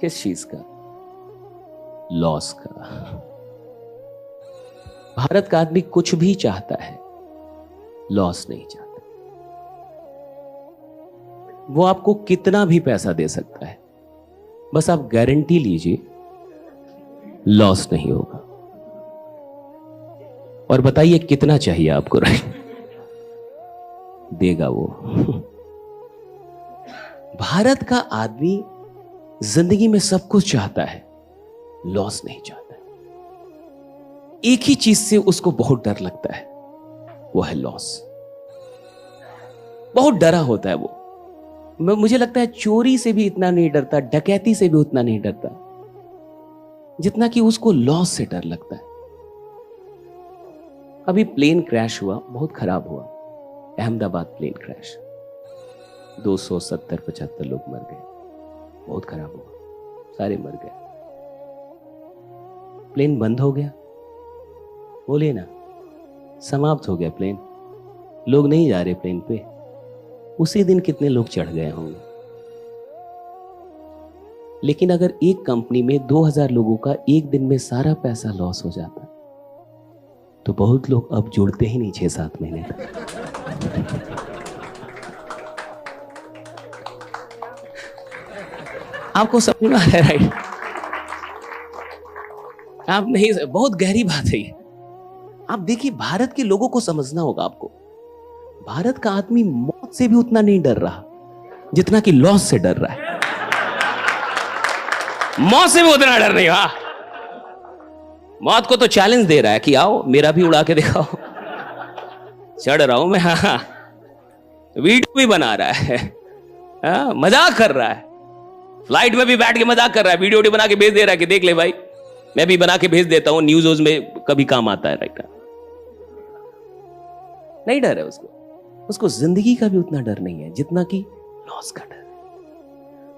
किस चीज का? लॉस का। भारत का आदमी कुछ भी चाहता है, लॉस नहीं चाहता। वो आपको कितना भी पैसा दे सकता है, बस आप गारंटी लीजिए लॉस नहीं होगा। और बताइए कितना चाहिए आपको, राइट? देगा वो। भारत का आदमी जिंदगी में सब कुछ चाहता है, लॉस नहीं चाहता। एक ही चीज से उसको बहुत डर लगता है, वो है लॉस। बहुत डरा होता है वो। मुझे लगता है चोरी से भी इतना नहीं डरता, डकैती से भी उतना नहीं डरता, जितना कि उसको लॉस से डर लगता है। अभी प्लेन क्रैश हुआ, बहुत खराब हुआ, अहमदाबाद प्लेन क्रैश। 270-75 लोग मर गए, बहुत खराब हुआ, सारे मर गए। प्लेन बंद हो गया, बोलिए ना, समाप्त हो गया प्लेन, लोग नहीं जा रहे प्लेन पे। उसी दिन कितने लोग चढ़ गए होंगे। लेकिन अगर एक कंपनी में 2000 लोगों का एक दिन में सारा पैसा लॉस हो जाता, तो बहुत लोग अब जुड़ते ही नहीं 6-7 महीने तक। आपको समझ में आ रहा है, राइट? आप नहीं, बहुत गहरी बात है ये। आप देखिए, भारत के लोगों को समझना होगा आपको। भारत का आदमी मौत से भी उतना नहीं डर रहा जितना कि लॉस से डर रहा है। मौत से भी उतना डर नहीं। हाँ, मौत को तो चैलेंज दे रहा है कि आओ मेरा भी उड़ा के दिखाओ, चढ़ रहा हूं मैं। हाँ, वीडियो भी बना रहा है, हाँ, मजाक कर रहा है, फ्लाइट में भी बैठ के मजाक कर रहा है, वीडियो बना के भेज दे रहा है कि देख ले भाई, मैं भी बना के भेज देता हूं, न्यूज़ में कभी काम आता है, राइट? नहीं डर है उसको। उसको जिंदगी का भी उतना डर नहीं है जितना कि लॉस का डर है।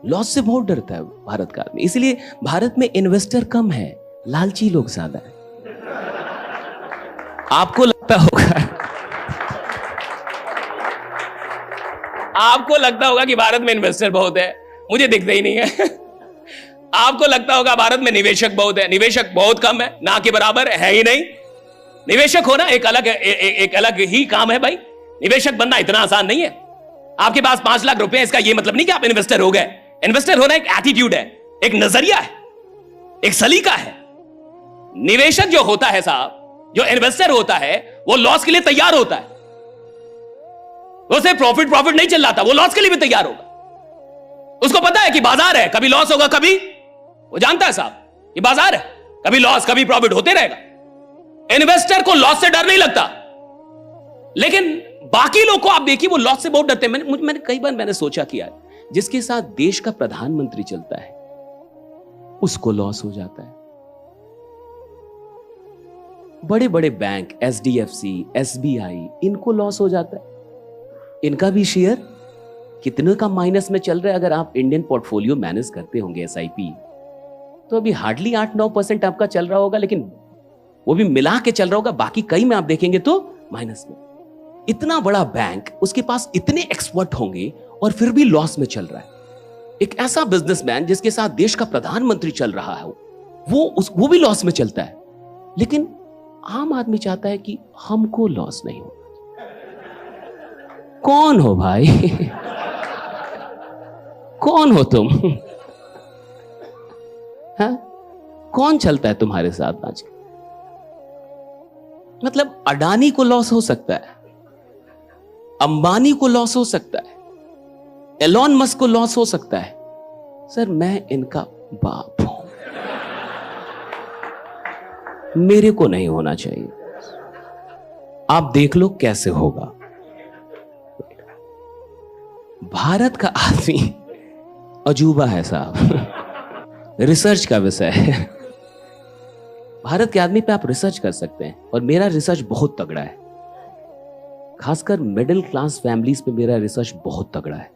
लॉस से बहुत डरता है भारत का आदमी। इसलिए भारत में इन्वेस्टर कम है, लालची लोग ज्यादा है। आपको लगता होगा, आपको लगता होगा कि भारत में इन्वेस्टर बहुत है, मुझे दिखते ही नहीं है। आपको लगता होगा भारत में निवेशक बहुत है, निवेशक बहुत कम है, ना के बराबर है ही नहीं। निवेशक होना एक अलग ही काम है भाई। निवेशक बनना इतना आसान नहीं है। आपके पास 5 लाख रुपए, इसका यह मतलब नहीं कि आप इन्वेस्टर हो गए। इन्वेस्टर होना एक एटीट्यूड है, एक नजरिया है, एक सलीका है। निवेशक जो होता है साहब, जो इन्वेस्टर होता है, वो लॉस के लिए तैयार होता है। वो सिर्फ प्रॉफिट नहीं चिल्लाता, वो लॉस के लिए भी तैयार होगा। उसको पता है कि बाजार है, कभी लॉस होगा, कभी, वो जानता है साहब ये बाजार है, कभी लॉस कभी प्रॉफिट होते रहेगा। इन्वेस्टर को लॉस से डर नहीं लगता, लेकिन बाकी लोग को आप देखिए वो लॉस से बहुत डरते हैं। मैंने कई बार सोचा किया, जिसके साथ देश का प्रधानमंत्री चलता है उसको लॉस हो जाता है। बड़े बड़े बैंक, HDFC, SBI, इनको लॉस हो जाता है। इनका भी शेयर कितने का माइनस में चल रहा है। अगर आप इंडियन पोर्टफोलियो मैनेज करते होंगे SIP, तो अभी हार्डली 8-9% आपका चल रहा होगा, लेकिन वो भी मिला के चल रहा होगा। बाकी कई में आप देखेंगे तो माइनस में। इतना बड़ा बैंक, उसके पास इतने एक्सपर्ट होंगे और फिर भी लॉस में चल रहा है। एक ऐसा बिजनेसमैन जिसके साथ देश का प्रधानमंत्री चल रहा है, वो भी लॉस में चलता है। लेकिन आम आदमी चाहता है कि हमको लॉस नहीं हो। कौन हो भाई? कौन हो तुम? हाँ? कौन चलता है तुम्हारे साथ आज? मतलब अडानी को लॉस हो सकता है, अंबानी को लॉस हो सकता है, एलोन मस्क को लॉस हो सकता है। सर, मैं इनका बाप हूं, मेरे को नहीं होना चाहिए। आप देख लो कैसे होगा। भारत का आदमी अजूबा है साहब, रिसर्च का विषय है। भारत के आदमी पे आप रिसर्च कर सकते हैं, और मेरा रिसर्च बहुत तगड़ा है। खासकर मिडिल क्लास फैमिलीज पे मेरा रिसर्च बहुत तगड़ा है।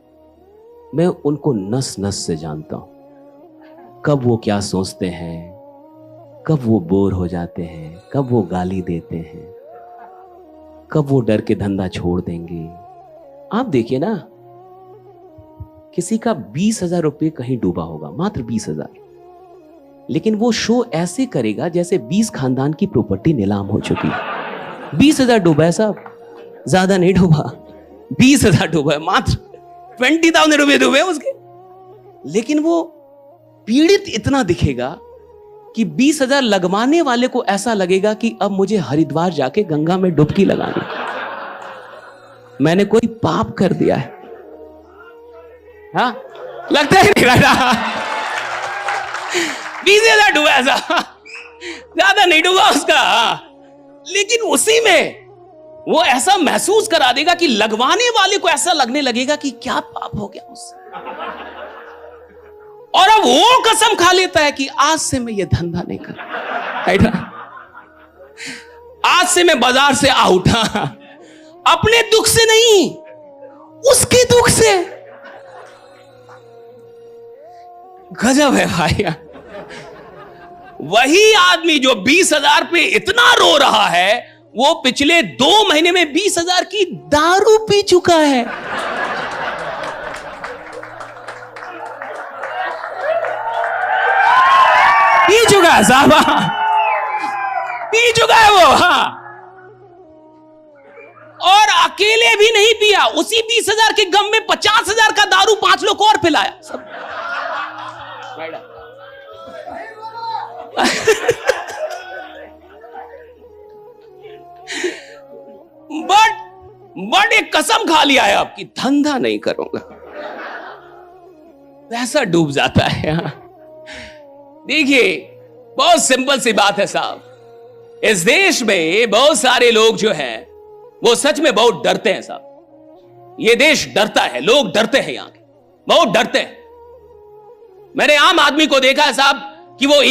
मैं उनको नस नस से जानता हूं, कब वो क्या सोचते हैं, कब वो बोर हो जाते हैं, कब वो गाली देते हैं, कब वो डर के धंधा छोड़ देंगे। आप देखिए ना, किसी का 20,000 रुपये कहीं डूबा होगा, मात्र 20,000, लेकिन वो शो ऐसे करेगा जैसे 20 खानदान की प्रॉपर्टी नीलाम हो चुकी है। 20,000 डूबा है साहब, ज्यादा नहीं डूबा, 20,000 डूबा है, मात्र 20,000 रुपये डूबे उसके। लेकिन वो पीड़ित इतना दिखेगा कि 20,000 लगवाने वाले को ऐसा लगेगा कि अब मुझे हरिद्वार जाके गंगा में डुबकी लगानी, मैंने कोई पाप कर दिया है। हाँ, लगता है नहीं? 20,000 डूबा ऐसा, ज्यादा नहीं डूबा उसका, लेकिन उसी में वो ऐसा महसूस करा देगा कि लगवाने वाले को ऐसा लगने लगेगा कि क्या पाप हो गया उससे, और अब वो कसम खा लेता है कि आज से मैं ये धंधा नहीं कर, आज से मैं बाजार से आ उठा, अपने दुख से नहीं, उसके दुख से। गजब है भाई। वही आदमी जो 20,000 पे इतना रो रहा है, वो पिछले 2 महीने में 20,000 की दारू पी चुका है। पी चुका है साहब, पी चुका है वो। हाँ, और अकेले भी नहीं पिया, उसी 20,000 के गम में 50,000 का दारू 5 लोग और पिलाया सब। बट एक कसम खा लिया है आपकी, धंधा नहीं करूंगा, पैसा डूब जाता है। देखिए, बहुत सिंपल सी बात है साहब, इस देश में बहुत सारे लोग जो हैं वो सच में बहुत डरते हैं साहब। ये देश डरता है, लोग डरते हैं, यहां के बहुत डरते हैं। मैंने आम आदमी को देखा है साहब कि वो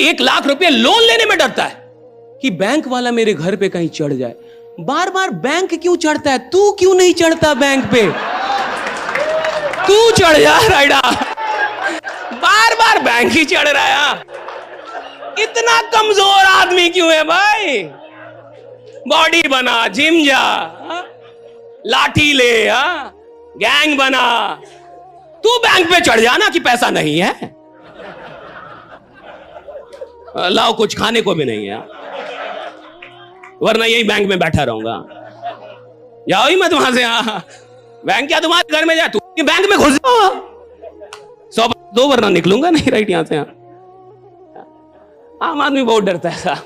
1 लाख रुपए लोन लेने में डरता है कि बैंक वाला मेरे घर पे कहीं चढ़ जाए। बार बार बैंक क्यों चढ़ता है? तू क्यों नहीं चढ़ता बैंक पे? तू चढ़ जा राइडा, बार बार बैंक ही चढ़ रहा है। इतना कमजोर आदमी क्यों है भाई? बॉडी बना, जिम जा, लाठी ले, गैंग बना, तू बैंक पे चढ़ जाना कि पैसा नहीं है, लाओ कुछ खाने को भी नहीं है, वरना यही बैंक में बैठा रहूंगा। जाओ ही मत वहां से। बैंक क्या तुम्हारे घर में जाए, तू बैंक में घुस जाओ, 100 दो, वरना निकलूंगा नहीं राइट यहां से। आम आदमी बहुत डरता है साहब,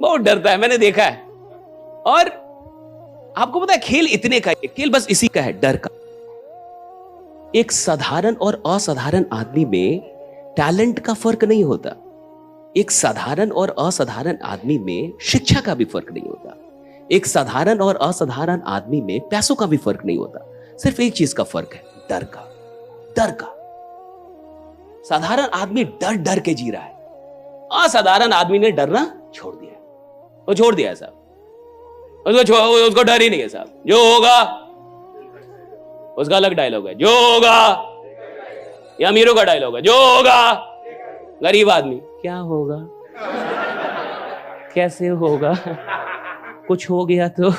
बहुत डरता है, मैंने देखा है। और आपको पता है, खेल इतने का है, खेल बस इसी का है, डर का। एक साधारण और असाधारण आदमी में टैलेंट का फर्क नहीं होता, एक साधारण और असाधारण आदमी में शिक्षा का भी फर्क नहीं होता, एक साधारण और असाधारण आदमी में पैसों का भी फर्क नहीं होता। सिर्फ एक चीज का फर्क है, डर का। डर का। साधारण आदमी डर डर के जी रहा है, असाधारण आदमी ने डरना छोड़ दिया। वो छोड़ दिया है साहब, उसको डर ही नहीं है साहब। जो होगा, उसका अलग डायलॉग है, जो होगा। या अमीरों का डायलॉग है, जो होगा। गरीब आदमी, क्या होगा, कैसे होगा, कुछ हो गया तो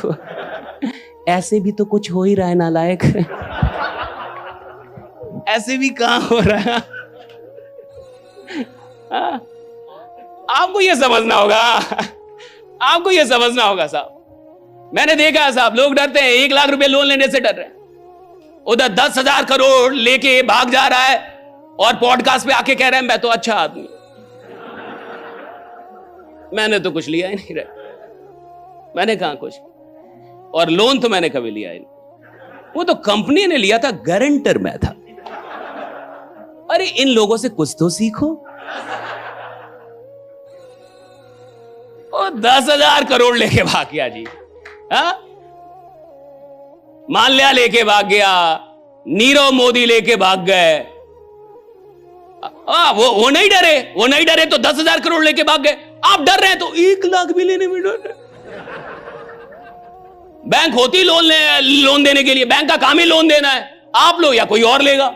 ऐसे भी तो कुछ हो ही रहा है नालायक, ऐसे भी कहां हो रहा है। आपको यह समझना होगा, आपको यह समझना होगा साहब। मैंने देखा है साहब, लोग डरते हैं, 1 लाख रुपए लोन लेने से डर रहे हैं, उधर 10,000 करोड़ लेके भाग जा रहा है और पॉडकास्ट पे आके कह रहा है मैं तो अच्छा आदमी, मैंने तो कुछ लिया ही नहीं रहा। मैंने कहा कुछ, और लोन तो मैंने कभी लिया ही नहीं, वो तो कंपनी ने लिया था, गारंटर मैं था। अरे इन लोगों से कुछ तो सीखो। और 10,000 करोड़ लेके भाग गया जी, माल्या लेके भाग गया, नीरव मोदी लेके भाग गए। वो नहीं डरे, वो नहीं डरे तो 10,000 करोड़ लेके भाग गए। आप डर रहे हैं तो 1 लाख भी लेने में डर रहे। बैंक होती लोन देने के लिए, बैंक का काम ही लोन देना है। आप लो या कोई और लेगा।